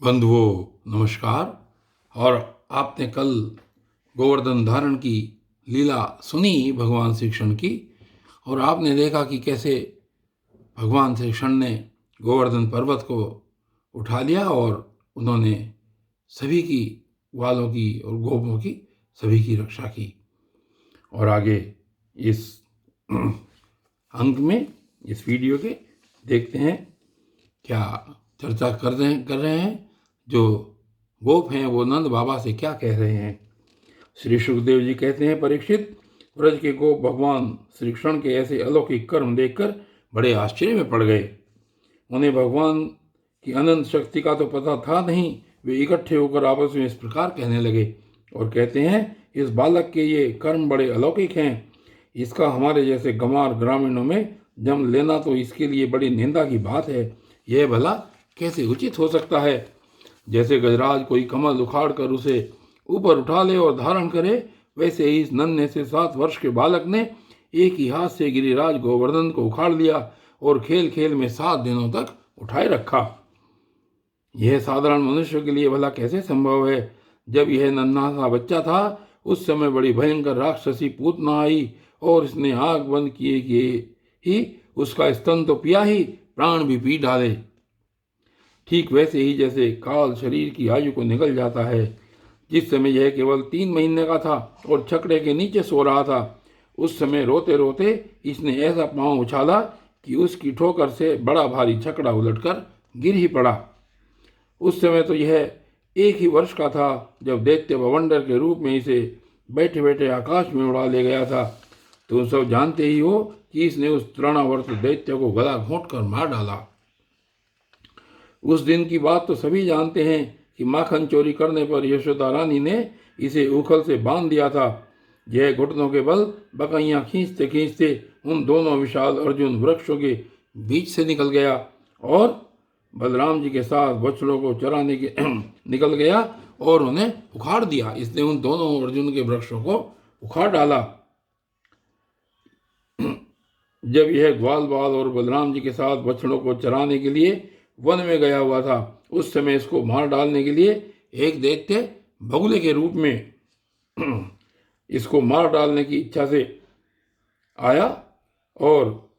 बंधुओं नमस्कार। और आपने कल गोवर्धन धारण की लीला सुनी भगवान श्री कृष्ण की, और आपने देखा कि कैसे भगवान श्री कृष्ण ने गोवर्धन पर्वत को उठा लिया और उन्होंने सभी की, ग्वालों की और गोपों की, सभी की रक्षा की। और आगे इस अंक में, इस वीडियो के देखते हैं क्या चर्चा कर रहे हैं। जो गोप हैं वो नंद बाबा से क्या कह रहे हैं। श्री सुखदेव जी कहते हैं, परीक्षित, ब्रज के गोप भगवान श्री कृष्ण के ऐसे अलौकिक कर्म देखकर बड़े आश्चर्य में पड़ गए। उन्हें भगवान की अनंत शक्ति का तो पता था नहीं। वे इकट्ठे होकर आपस में इस प्रकार कहने लगे और कहते हैं, इस बालक के ये कर्म बड़े अलौकिक हैं। इसका हमारे जैसे गंवार ग्रामीणों में जन्म लेना तो इसके लिए बड़ी निंदा की बात है। यह भला कैसे उचित हो सकता है। जैसे गजराज कोई कमल उखाड़ कर उसे ऊपर उठा ले और धारण करे, वैसे ही इस नन्हे से 7 वर्ष के बालक ने एक ही हाथ से गिरिराज गोवर्धन को उखाड़ लिया और खेल खेल में 7 दिनों तक उठाए रखा। यह साधारण मनुष्य के लिए भला कैसे संभव है। जब यह नन्हा सा बच्चा था, उस समय बड़ी भयंकर राक्षसी पूतना आई और इसने आग बंद किए ही उसका स्तन तो पिया ही, प्राण भी पी डाले। ठीक वैसे ही जैसे काल शरीर की आयु को निकल जाता है। जिस समय यह केवल 3 महीने का था और छकड़े के नीचे सो रहा था, उस समय रोते रोते इसने ऐसा पांव उछाला कि उसकी ठोकर से बड़ा भारी छकड़ा उलटकर गिर ही पड़ा। उस समय तो यह 1 ही वर्ष का था जब दैत्य बवंडर के रूप में इसे बैठे बैठे आकाश में उड़ा ले गया था। तुम सब जानते ही हो कि इसने उस तृणावर्त दैत्य को गला घोंट कर मार डाला। उस दिन की बात तो सभी जानते हैं कि माखन चोरी करने पर यशोदा रानी ने इसे उखल से बांध दिया था। यह घुटनों के बल बकैयां खींचते खींचते उन दोनों विशाल अर्जुन वृक्षों के बीच से निकल गया और बलराम जी के साथ बछड़ों को चराने के निकल गया और उन्हें उखाड़ दिया। इसने उन दोनों अर्जुन के वृक्षों को उखाड़ डाला। जब यह ग्वाल बाल और बलराम जी के साथ बछड़ों को चराने के लिए वन में गया हुआ था, उस समय इसको मार डालने के लिए एक दैत्य बगुले के रूप में इसको मार डालने की इच्छा से आया और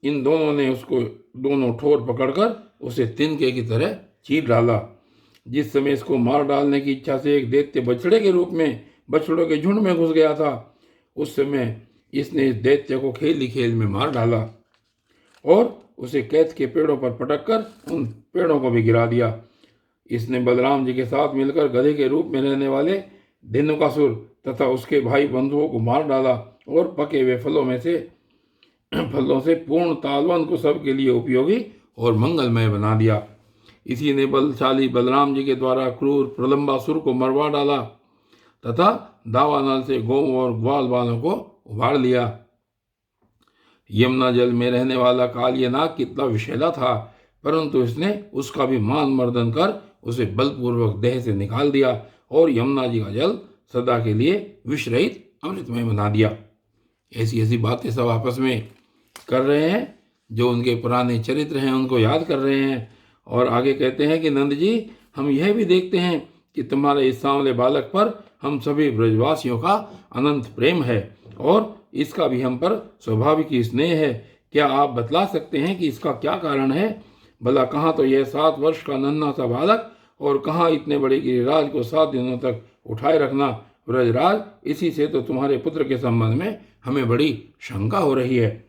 इन दोनों ने उसको दोनों ठोर पकड़कर उसे तिनके की तरह चीर डाला। जिस समय इसको मार डालने की इच्छा से एक दैत्य बछड़े के रूप में बछड़ों के झुंड में घुस गया था, उस समय इसने इस दैत्य को खेल ही खेल में मार डाला और उसे कैथ के पेड़ों पर पटक कर उन पेड़ों को भी गिरा दिया। इसने बलराम जी के साथ मिलकर गधे के रूप में रहने वाले धेनुकासुर तथा उसके भाई बंधुओं को मार डाला और पके हुए फलों से पूर्ण तालवन को सबके लिए उपयोगी और मंगलमय बना दिया। इसी ने बलशाली बलराम जी के द्वारा क्रूर प्रलंबासुर को मरवा डाला तथा दावानल से गौ और ग्वाल बालों को उबार लिया। यमुना जल में रहने वाला कालिया नाग कितना विषैला था, परंतु इसने उसका भी मान मर्दन कर उसे बलपूर्वक देह से निकाल दिया और यमुना जी का जल सदा के लिए विष रहित अमृतमय बना दिया। ऐसी ऐसी बातें सब आपस में कर रहे हैं, जो उनके पुराने चरित्र हैं उनको याद कर रहे हैं। और आगे कहते हैं कि नंद जी, हम यह भी देखते हैं कि तुम्हारे इस सांवले बालक पर हम सभी ब्रजवासियों का अनंत प्रेम है और इसका भी हम पर स्वाभाविक ही स्नेह है। क्या आप बतला सकते हैं कि इसका क्या कारण है। भला कहाँ तो यह 7 वर्ष का नन्हा सा बालक और कहाँ इतने बड़े गिरिराज को 7 दिनों तक उठाए रखना। ब्रजराज, इसी से तो तुम्हारे पुत्र के संबंध में हमें बड़ी शंका हो रही है।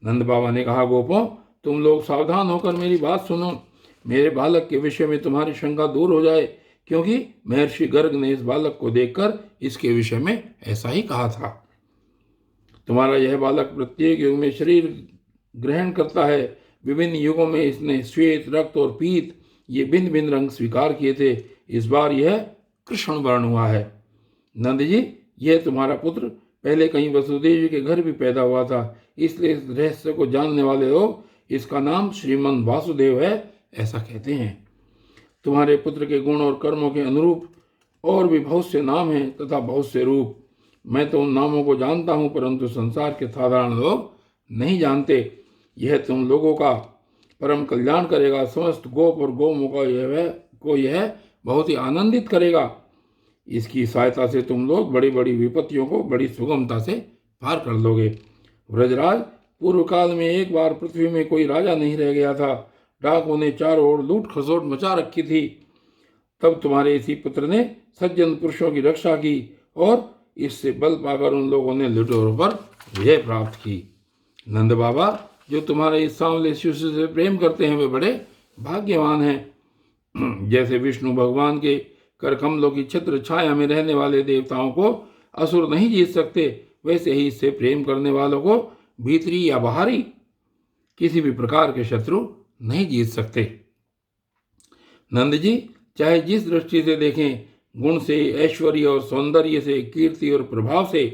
नंद बाबा ने कहा, गोपों, तुम लोग सावधान होकर मेरी बात सुनो। मेरे बालक के विषय में तुम्हारी शंका दूर हो जाए, क्योंकि महर्षि गर्ग ने इस बालक को देखकर इसके विषय में ऐसा ही कहा था। तुम्हारा यह बालक प्रत्येक युग में शरीर ग्रहण करता है। विभिन्न युगों में इसने श्वेत, रक्त और पीत ये भिन्न भिन्न रंग स्वीकार किए थे। इस बार यह कृष्ण वर्ण हुआ है। नंद जी, यह तुम्हारा पुत्र पहले कहीं वसुदेव जी के घर भी पैदा हुआ था, इसलिए इस रहस्य को जानने वाले लोग इसका नाम श्रीमन वासुदेव है ऐसा कहते हैं। तुम्हारे पुत्र के गुण और कर्मों के अनुरूप और भी बहुत से नाम हैं तथा बहुत से रूप। मैं तो उन नामों को जानता हूं, परंतु संसार के साधारण लोग नहीं जानते। यह तुम लोगों का परम कल्याण करेगा। समस्त गोप और गौमों का यह को यह बहुत ही आनंदित करेगा। इसकी सहायता से तुम लोग बड़ी बड़ी विपत्तियों को बड़ी सुगमता से पार कर लोगे। व्रजराज, पूर्व काल में एक बार पृथ्वी में कोई राजा नहीं रह गया था। डाकुओं ने चारों ओर लूट खसोट मचा रखी थी। तब तुम्हारे इसी पुत्र ने सज्जन पुरुषों की रक्षा की और इससे बल पाकर उन लोगों ने लुटेरों पर विजय प्राप्त की। नंद बाबा, जो तुम्हारे इस सांवले शिष्य से प्रेम करते हैं वे बड़े भाग्यवान हैं। जैसे विष्णु भगवान के कर कमलों की छत्र छाया में रहने वाले देवताओं को असुर नहीं जीत सकते, वैसे ही इससे प्रेम करने वालों को भीतरी या बाहरी किसी भी प्रकार के शत्रु नहीं जीत सकते। नंद जी, चाहे जिस दृष्टि से देखें, गुण से, ऐश्वर्य और सौंदर्य से, कीर्ति और प्रभाव से,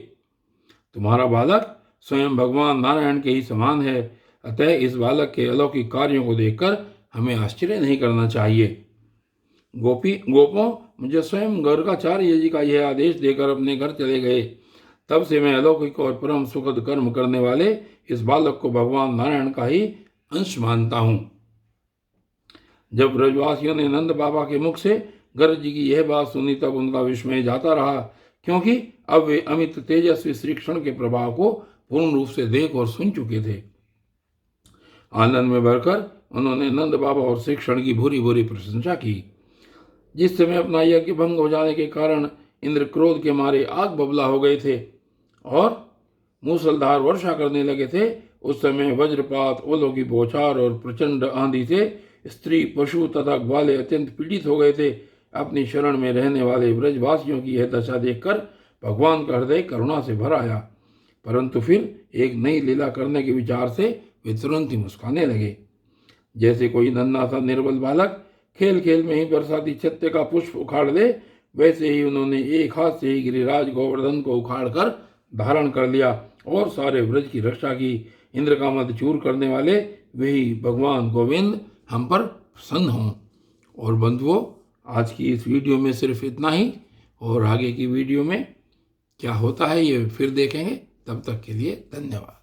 तुम्हारा बालक स्वयं भगवान नारायण के ही समान है। अतः इस बालक के अलौकिक कार्यों को देखकर हमें आश्चर्य नहीं करना चाहिए। गोपों, मुझे स्वयं गर्गाचार्य जी का यह आदेश देकर अपने घर चले गए। तब से मैं अलौकिक और परम सुखद कर्म करने वाले इस बालक को भगवान नारायण का ही अंश मानता हूँ। जब ब्रजवासियों ने नंद बाबा के मुख से गर्ग जी की यह बात सुनी, तब उनका विस्मय जाता रहा, क्योंकि अब वे अमित तेजस्वी श्री कृष्ण के प्रभाव को पूर्ण रूप से देख और सुन चुके थे। आनंद में भरकर उन्होंने नंद बाबा और श्री कृष्ण की भूरी भूरी प्रशंसा की। जिस समय अपना यज्ञ भंग हो जाने के कारण इंद्र क्रोध के मारे आग बबला हो गए थे और मूसलधार वर्षा करने लगे थे, उस समय वज्रपात, ओलों की बौछार और प्रचंड आंधी से स्त्री, पशु तथा ग्वाले अत्यंत पीड़ित हो गए थे। अपनी शरण में रहने वाले ब्रजवासियों की यह दशा देखकर भगवान का हृदय करुणा से भर आया, परंतु फिर एक नई लीला करने के विचार से वे तुरंत ही मुस्कुराने लगे। जैसे कोई नन्हा सा निर्बल बालक खेल खेल में ही बरसाती छत्ते का पुष्प उखाड़ ले, वैसे ही उन्होंने एक हाथ से ही गिरिराज गोवर्धन को उखाड़कर धारण कर लिया और सारे ब्रज की रक्षा की। इंद्र का मद चूर करने वाले वही भगवान गोविंद हम पर प्रसन्न हों। और बंधुओं, आज की इस वीडियो में सिर्फ इतना ही, और आगे की वीडियो में क्या होता है ये फिर देखेंगे। तब तक के लिए धन्यवाद।